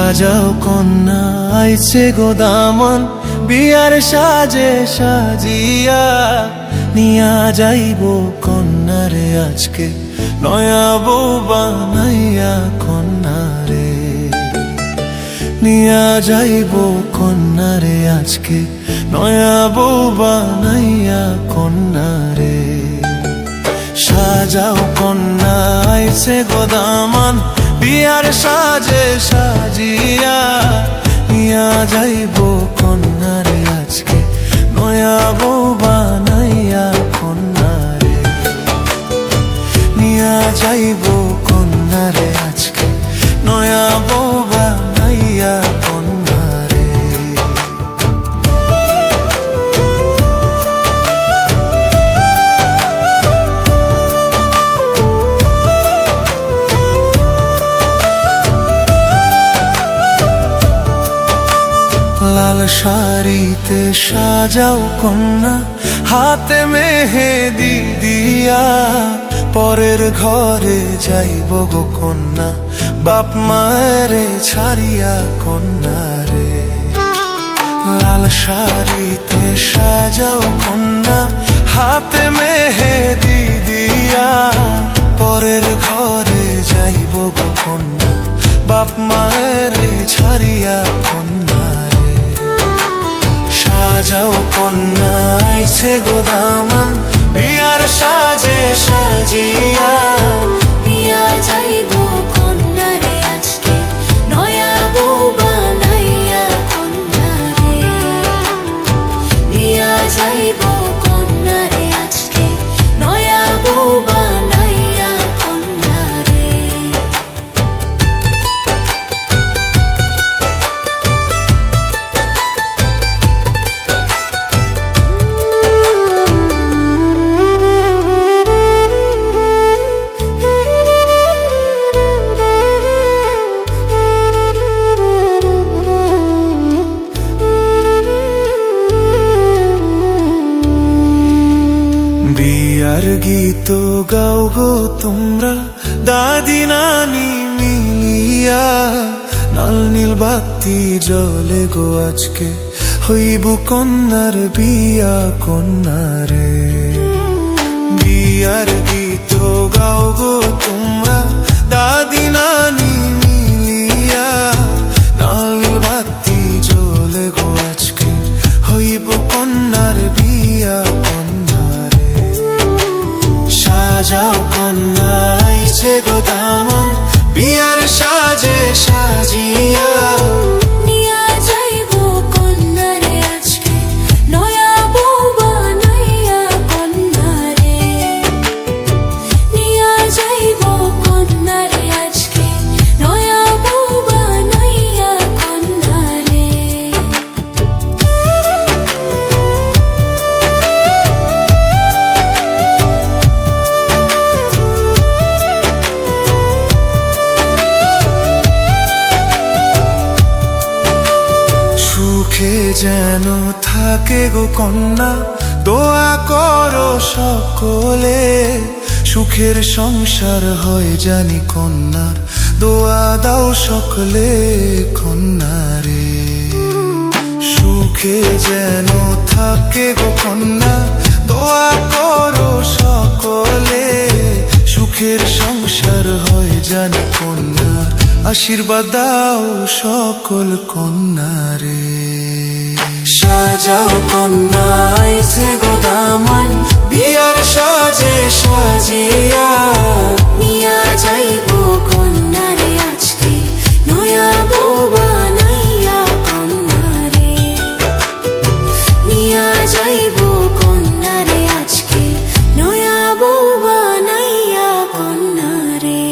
সাজাও কন্যা আইছে গো দামান, বিয়ার সাজে সাজিয়া নিয়া যাইব কন্যারে আজকে, নয়া বউ বানাইয়া কন্যারে নিয়া যাইব কন্যারে আজকে, নয়া বউ বানাইয়া কন্যারে। সাজাও কন্যা আইছে গো দামান, বিয়ার সাজে সাজিয়া নিয়া যাইব কন্যারে আজকে, নয়া বউ বানাইয়া কন্যারে নিয়া যাইব কন্যারে আজকে, নয়া বউ বানাইয়া কন্যারে। লাল শাড়িতে সাজাও কন্যা, হাতে মেহেদি দিয়া পরের ঘরে যাইব গো কন্যা, বাপ মায়েরে ছাড়িয়া কন্যারে। লাল শাড়িতে সাজাও কন্যা, হাতে মেহেদি দিয়া পরের ঘরে যাইব গো কন্যা, বাপ মায়েরে ছাড়িয়া কন্যারে। সাজাও কন্যা আইছে গো দামান, বিয়ার সাজে সাজিয়া নিয়া যাইব কন্যারে আজকে, নয়া বউ বানাইয়া কন্যারে নিয়া যাইব কন্যারে আজকে, নয়া বউ বানাইয়া কন্যারে। বিয়ার গীত গাও গো তোমরা দাদি নানি মিলিয়া, লাল নীল বাতি জ্বলে গো আজকে, হইব কন্যার বিয়া কন্যারে। বিয়ার গীত গাও গো তোমরা দাদি নানি মিলিয়া, লাল নীল বাতি জ্বলে গো আজকে, হইব কন্যার বিয়া কন্যারে। সাজাও কন্যা আইছে গো দামান, বিয়ার সাজে সাজিয়া নিয়া যাইব কন্যারে আজকে, নয়া বউ বানাইয়া কন্যারে নিয়া যাইব কন্যারে আজকে, নয়া বউ বানাইয়া কন্যারে। সুখে যেন থাকে গো কন্যা, দোয়া করো সকলে, সুখের সংসার হয় জানি কন্যার, দোয়া দাও সকলে কন্যারে। সুখে যেন থাকে গো কন্যা, দোয়া করো সকলে, সুখের সংসার হয় জানি কন্যার, আশীর্বাদ দাও সকল কন্যারে। সাজাও কন্যা আইছে গো দামান, বিয়ার সাজে সাজিয়া নিয়া যাইব কন্যারে আজকে, নয়া বউ বানাইয়া কন্যারে নিয়া যাইব কন্যারে আজকে, নয়া বউ বানাইয়া কন্যারে।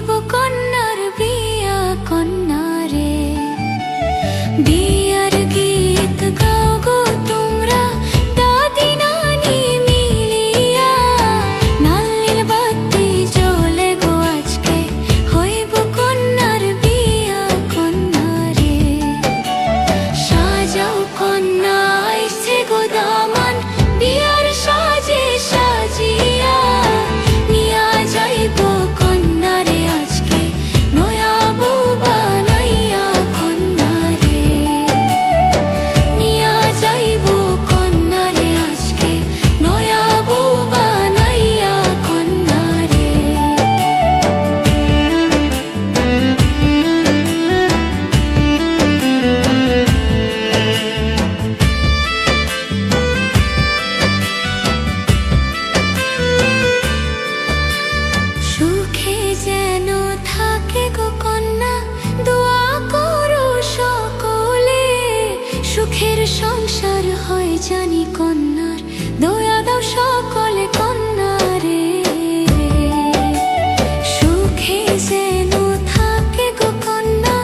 হইব কন্যার বিয়া কন্যারে। বিয়ার গীত গাও গো তোমরা দাদি নানি মিলিয়া, নালিল বাতি জ্বলে গো আজকে হইব কন্যার বিয়া কন্যারে। সাজাও কন্যা আইছে গো দামান, বিয়ার সাজে সাজিয়া, নিয়া যাইব কন্যারে আজকে নয়া বউ বানাইয়া কন্যারে। নিয়া যাইব কন্যারে আজকে নয়া বউ বানাইয়া কন্যারে। সুখে যেন থাকে গো কন্যা, দোয়া করো সকলে, সুখের সংসার হয় জানি কন্যার, দয়া দাও সকলে কন্যারে। সুখে যেন থাকে গো কন্যা,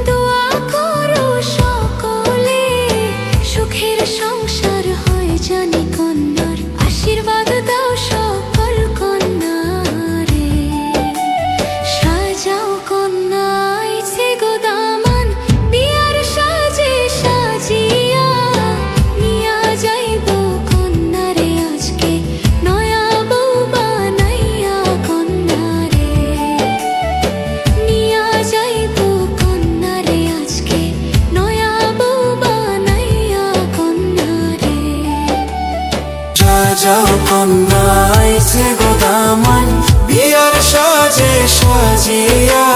দোয়া করো সকলে, সুখের সংসার হয় জানি কন্যার, আশীর্বাদ দাও সকল কন্যারে। সাজাও কন্যা আইছে গো দামান, বিয়ার সাজে সাজিয়া, নিয়া যাইব কন্যারে আজকে নয়া বউ বানাইয়া কন্যারে। নিয়া যাইব কন্যারে আজকে নয়া বউ বানাইয়া কন্যারে। সাজাও কন্যা আইছে গো দামান, বিয়ার সাজে সাজিয়া,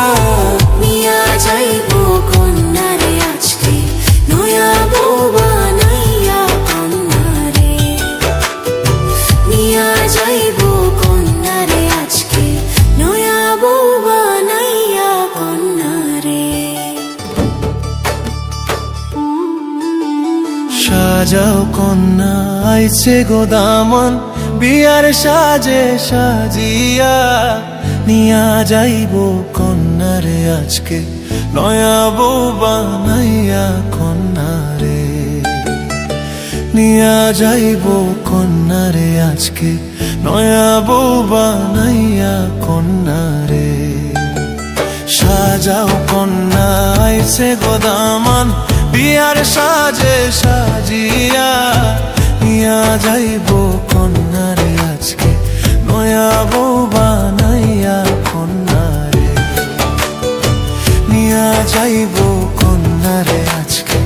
নিয়া যাইব কন্যারে আজকে নয়া বউ বানাইয়া কন্যারে। নিয়া যাইব কন্যারে আজকে নয়া বউ বানাইয়া কন্যারে। সাজাও কন্যা আইছে গো দামান, বিয়ার সাজে সাজিয়া, নিয়া যাইব কন্যারে আজকে নয়া বউ বানাইয়া কন্যারে। নিয়া যাইব কন্যারে আজকে নয়া বউ বানাইয়া কন্যারে। সাজাও কন্যা আইছে গো দামান, বিয়ার সাজে সাজিয়া, নিয়া যাইব কন্যারে আজকে নয়া বউ বানাইয়া কন্যারে। নিয়া যাইব কন্যারে আজকে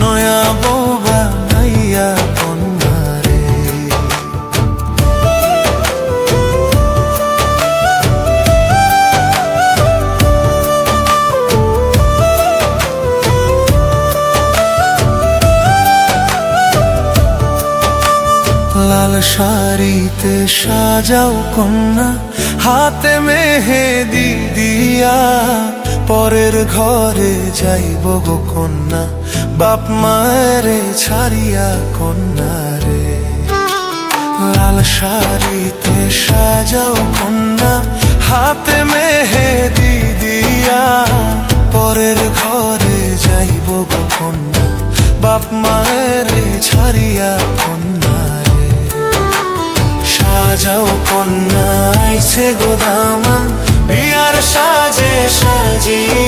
নয়া বউ বানাইয়া কন্যারে। লাল শাড়িতে সাজাও কন্যা, হাতে মেহেদি দিয়া, পরের ঘরে যাইব গো কন্যা, বাপ মায়েরে ছাড়িয়া কন্যারে। লাল শাড়িতে সাজাও কন্যা, হাতে মেহেদি দিয়া, পরের ঘরে যাইব গো কন্যা, বাপ মায়েরে ছাড়িয়া কন্যারে। সাজাও কন্যা আইছে গো দামান, বিয়ার সাজে সাজিয়া,